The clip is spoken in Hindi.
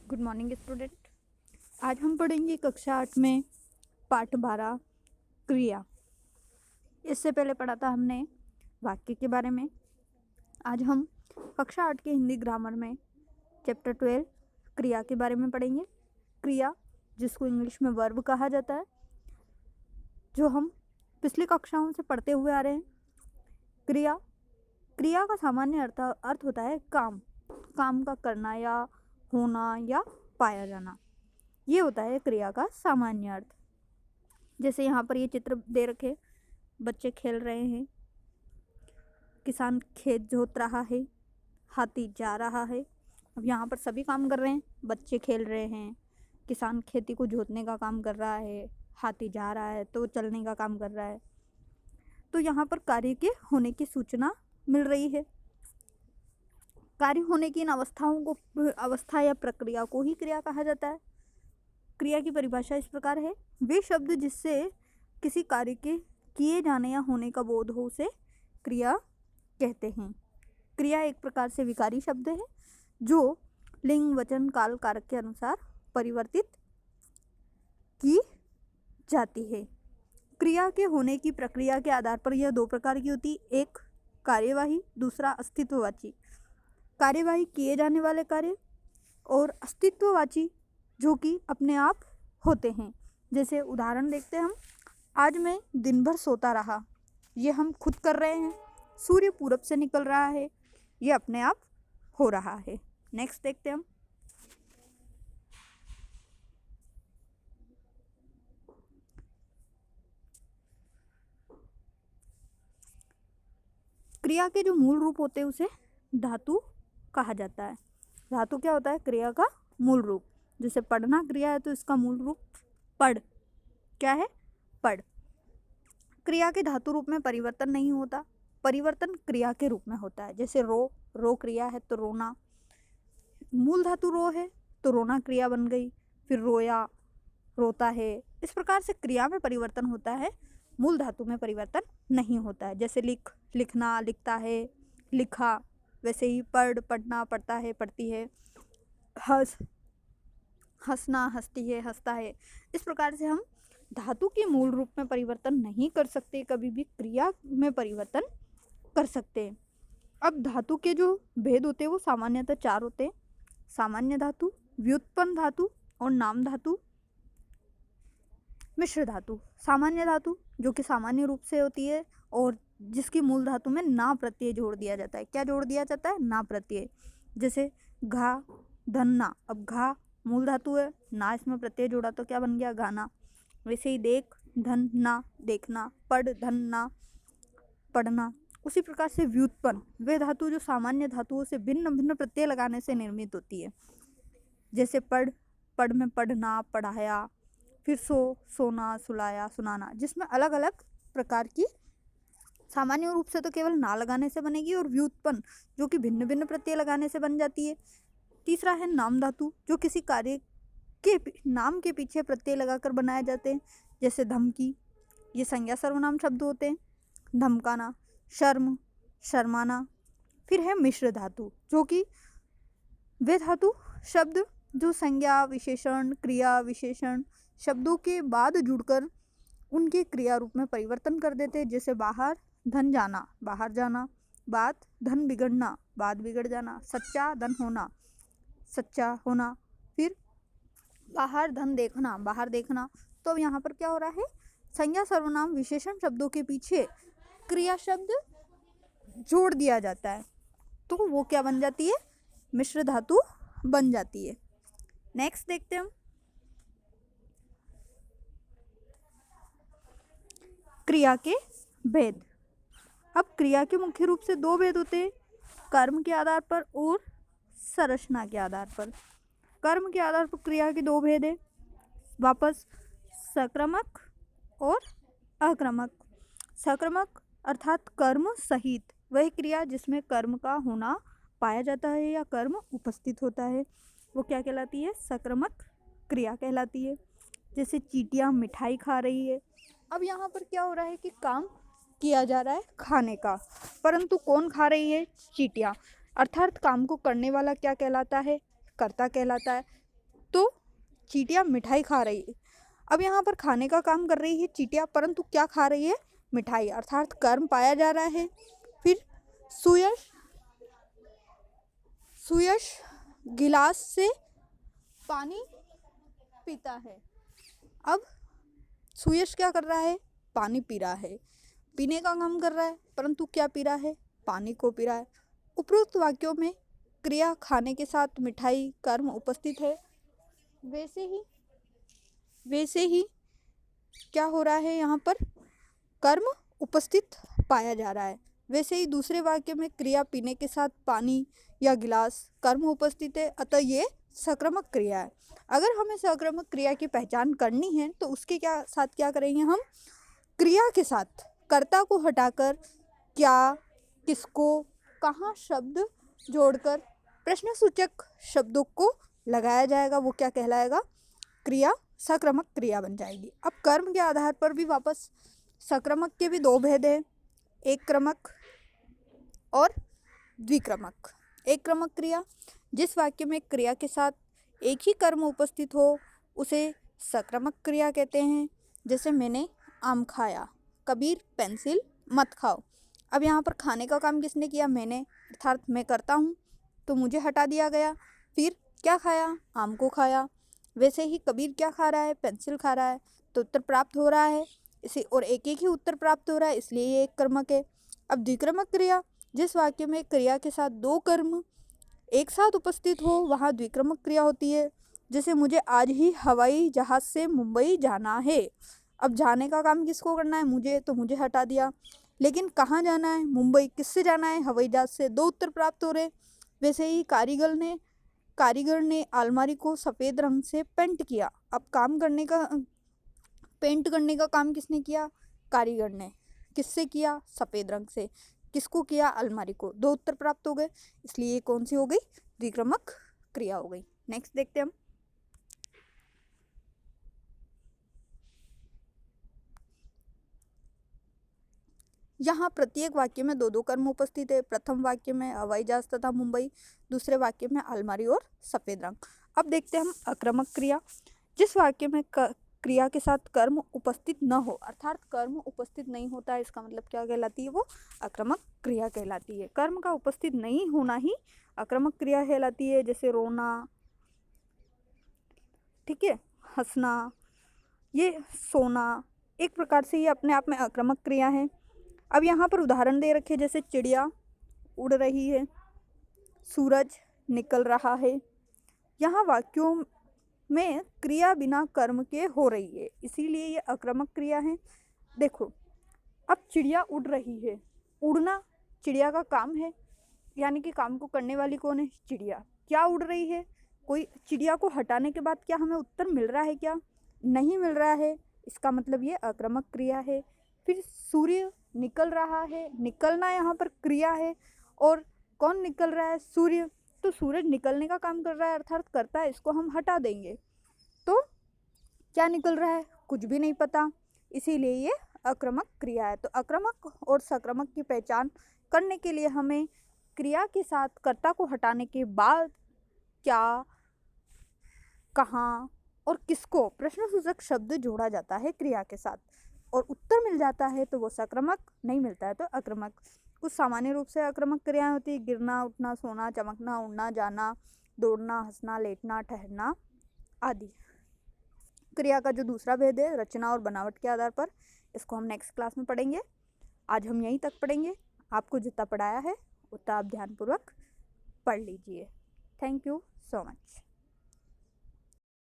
Good morning student. आज हम पढ़ेंगे कक्षा 8 में पाठ 12 क्रिया। इससे पहले पढ़ा था हमने वाक्य के बारे में। आज हम कक्षा 8 के हिंदी ग्रामर में चैप्टर 12 क्रिया के बारे में पढ़ेंगे। क्रिया, जिसको इंग्लिश में वर्ब कहा जाता है, जो हम पिछली कक्षाओं से पढ़ते हुए आ रहे हैं। क्रिया का सामान्य अर्थ होता है काम का करना या होना या पाया जाना। ये होता है क्रिया का सामान्य अर्थ। जैसे यहाँ पर ये चित्र दे रखे, बच्चे खेल रहे हैं, किसान खेत जोत रहा है, हाथी जा रहा है। अब यहाँ पर सभी काम कर रहे हैं, बच्चे खेल रहे हैं, किसान खेती को जोतने का काम कर रहा है, हाथी जा रहा है तो चलने का काम कर रहा है। तो यहाँ पर कार्य के होने की सूचना मिल रही है। कार्य होने की इन अवस्था या प्रक्रिया को ही क्रिया कहा जाता है। क्रिया की परिभाषा इस प्रकार है: वे शब्द जिससे किसी कार्य के किए जाने या होने का बोध हो उसे क्रिया कहते हैं। क्रिया एक प्रकार से विकारी शब्द है जो लिंग, वचन, काल, कारक के अनुसार परिवर्तित की जाती है। क्रिया के होने की प्रक्रिया के आधार पर यह दो प्रकार की होती है, एक कार्यवाही, दूसरा अस्तित्ववाची। कार्यवाही किए जाने वाले कार्य और अस्तित्ववाची जो कि अपने आप होते हैं। जैसे उदाहरण देखते हैं हम, आज मैं दिन भर सोता रहा, ये हम खुद कर रहे हैं। सूर्य पूरब से निकल रहा है, ये अपने आप हो रहा है। नेक्स्ट देखते हैं हम, क्रिया के जो मूल रूप होते हैं उसे धातु कहा जाता है। धातु क्या होता है? क्रिया का मूल रूप। जैसे पढ़ना क्रिया है तो इसका मूल रूप पढ़ क्या है? पढ़। क्रिया के धातु रूप में परिवर्तन नहीं होता, परिवर्तन क्रिया के रूप में होता है। जैसे रो क्रिया है तो रोना, मूल धातु रो है तो रोना क्रिया बन गई, फिर रोया, रोता है। इस प्रकार से क्रिया में परिवर्तन होता है, मूल धातु में परिवर्तन नहीं होता है। जैसे लिखना, लिखता है, लिखा। वैसे ही पढ़ना, पढ़ता है, पढ़ती है। हंसना, हंसती है, हंसता है। इस प्रकार से हम धातु के मूल रूप में परिवर्तन नहीं कर सकते, कभी भी क्रिया में परिवर्तन कर सकते हैं। अब धातु के जो भेद होते हैं वो सामान्यतः 4 होते हैं: सामान्य धातु, व्युत्पन्न धातु और नाम धातु, मिश्र धातु। सामान्य धातु जो कि सामान्य रूप से होती है और जिसकी मूल धातु में ना प्रत्यय जोड़ दिया जाता है। क्या जोड़ दिया जाता है? ना प्रत्यय। जैसे घा, धन, ना। अब घा मूल धातु है, ना इसमें प्रत्यय जोड़ा तो क्या बन गया? गाना। वैसे ही देख, धन, ना, देखना। पढ़, धन, ना, पढ़ना। उसी प्रकार से व्युत्पन्न, वे धातु जो सामान्य धातुओं से भिन्न भिन्न प्रत्यय लगाने से निर्मित होती है। जैसे पढ़ में पढ़ना, पढ़ाया। फिर सोना, सुलाया, सुनाना, जिसमें अलग अलग प्रकार की सामान्य रूप से तो केवल ना लगाने से बनेगी, और व्युत्पन्न जो कि भिन्न भिन्न प्रत्यय लगाने से बन जाती है। तीसरा है नाम धातु, जो किसी कार्य के नाम के पीछे प्रत्यय लगाकर बनाए जाते हैं। जैसे धमकी, ये संज्ञा सर्वनाम शब्द होते हैं। धमकाना, शर्म, शर्माना। फिर है मिश्र धातु, जो कि वे धातु शब्द जो संज्ञा, विशेषण, क्रिया, विशेषण शब्दों के बाद जुड़कर उनके क्रिया रूप में परिवर्तन कर देते हैं। जैसे बाहर, धन जाना, बाहर जाना। बात, धन बिगड़ना, बात बिगड़ जाना। सच्चा, धन होना, सच्चा होना। फिर बाहर, धन देखना, बाहर देखना। तो अब यहाँ पर क्या हो रहा है? संज्ञा, सर्वनाम, विशेषण शब्दों के पीछे क्रिया शब्द जोड़ दिया जाता है, तो वो क्या बन जाती है? मिश्र धातु बन जाती है। नेक्स्ट देखते हैं हम, क्रिया के भेद। अब क्रिया के मुख्य रूप से 2 भेद होते हैं: कर्म के आधार पर और संरचना के आधार पर। कर्म के आधार पर क्रिया के 2 भेद है, वापस सक्रमक और अक्रमक। सक्रमक अर्थात कर्म सहित वह क्रिया जिसमें कर्म का होना पाया जाता है या कर्म उपस्थित होता है, वो क्या कहलाती है? सक्रमक क्रिया कहलाती है। जैसे चींटियाँ मिठाई खा रही है। अब यहाँ पर क्या हो रहा है कि काम किया जा रहा है खाने का, परंतु कौन खा रही है? चींटियाँ। अर्थात काम को करने वाला क्या कहलाता है? कर्ता कहलाता है। तो चींटियाँ मिठाई खा रही है। अब यहाँ पर खाने का काम कर रही है चींटियाँ, परंतु क्या खा रही है? मिठाई, अर्थात कर्म पाया जा रहा है। फिर सुयश सुयश गिलास से पानी पीता है। अब सुयश क्या कर रहा है? पानी पी रहा है, पीने का काम कर रहा है, परंतु क्या पी रहा है? पानी को पी रहा है। उपरोक्त वाक्यों में क्रिया खाने के साथ मिठाई कर्म उपस्थित है, वैसे ही क्या हो रहा है? यहाँ पर कर्म उपस्थित पाया जा रहा है। वैसे ही दूसरे वाक्य में क्रिया पीने के साथ पानी या गिलास कर्म उपस्थित है, अतः ये सक्रमक क्रिया है। अगर हमें सक्रमक क्रिया की पहचान करनी है तो उसके साथ क्या करेंगे? हम क्रिया के साथ कर्ता को हटाकर क्या, किसको, कहाँ शब्द जोड़कर प्रश्नसूचक शब्दों को लगाया जाएगा, वो क्या कहलाएगा? क्रिया सक्रमक क्रिया बन जाएगी। अब कर्म के आधार पर भी वापस सक्रमक के भी दो भेद हैं, एक क्रमक और द्विक्रमक। एक क्रमक क्रिया, जिस वाक्य में क्रिया के साथ एक ही कर्म उपस्थित हो उसे सक्रमक क्रिया कहते हैं। जैसे मैंने आम खाया, कबीर पेंसिल मत खाओ। अब यहाँ पर खाने का काम किसने किया? मैंने, अर्थात मैं करता हूँ, तो मुझे हटा दिया गया। फिर क्या खाया? आम को खाया। वैसे ही कबीर क्या खा रहा है? पेंसिल खा रहा है, तो उत्तर प्राप्त हो रहा है इसे, और एक एक ही उत्तर प्राप्त हो रहा है, इसलिए ये एक कर्मक है। अब द्विक्रमक क्रिया, जिस वाक्य में क्रिया के साथ दो कर्म एक साथ उपस्थित हो वहाँ द्विक्रमक क्रिया होती है। जैसे मुझे आज ही हवाई जहाज से मुंबई जाना है। अब जाने का काम किसको करना है? मुझे, तो मुझे हटा दिया। लेकिन कहाँ जाना है? मुंबई। किससे जाना है? हवाई जहाज से। दो उत्तर प्राप्त हो रहे। वैसे ही कारीगर ने अलमारी को सफ़ेद रंग से पेंट किया। अब पेंट करने का काम किसने किया? कारीगर ने। किससे किया? सफ़ेद रंग से। किसको किया? अलमारी को। दो उत्तर प्राप्त हो गए, इसलिए ये कौन सी हो गई? द्विक्रमक क्रिया हो गई। नेक्स्ट देखते हैं हम। यहाँ प्रत्येक वाक्य में दो दो कर्म उपस्थित है। प्रथम वाक्य में हवाई जहाज तथा मुंबई, दूसरे वाक्य में अलमारी और सफ़ेद रंग। अब देखते हैं हम अक्रमक क्रिया। जिस वाक्य में क्रिया के साथ कर्म उपस्थित न हो, अर्थात कर्म उपस्थित नहीं होता है, इसका मतलब क्या कहलाती है? वो अक्रमक क्रिया कहलाती है। कर्म का उपस्थित नहीं होना ही अक्रमक क्रिया कहलाती है। जैसे रोना, ठीक है, हंसना, ये सोना, एक प्रकार से ये अपने आप में अक्रमक क्रिया है। अब यहाँ पर उदाहरण दे रखे, जैसे चिड़िया उड़ रही है, सूरज निकल रहा है। यहाँ वाक्यों में क्रिया बिना कर्म के हो रही है, इसीलिए ये अक्रमक क्रिया है। देखो, अब चिड़िया उड़ रही है। उड़ना चिड़िया का काम है, यानी कि काम को करने वाली कौन है? चिड़िया। क्या उड़ रही है? कोई चिड़िया को हटाने के बाद क्या हमें उत्तर मिल रहा है? क्या नहीं मिल रहा है, इसका मतलब ये अक्रमक क्रिया है। फिर सूर्य निकल रहा है, निकलना यहाँ पर क्रिया है, और कौन निकल रहा है? सूर्य। तो सूरज निकलने का काम कर रहा है, अर्थात करता है, इसको हम हटा देंगे तो क्या निकल रहा है? कुछ भी नहीं पता, इसीलिए ये अक्रमक क्रिया है। तो अक्रमक और सक्रमक की पहचान करने के लिए हमें क्रिया के साथ कर्ता को हटाने के बाद क्या, कहाँ और किसको प्रश्नसूचक शब्द जोड़ा जाता है क्रिया के साथ, और उत्तर मिल जाता है तो वो सक्रमक, नहीं मिलता है तो अक्रमक। कुछ सामान्य रूप से अक्रमक क्रियाएं होती है: गिरना, उठना, सोना, चमकना, उड़ना, जाना, दौड़ना, हंसना, लेटना, ठहरना आदि। क्रिया का जो दूसरा भेद है रचना और बनावट के आधार पर, इसको हम नेक्स्ट क्लास में पढ़ेंगे। आज हम यहीं तक पढ़ेंगे। आपको जितना पढ़ाया है उतना आप ध्यानपूर्वक पढ़ लीजिए। Thank you so much.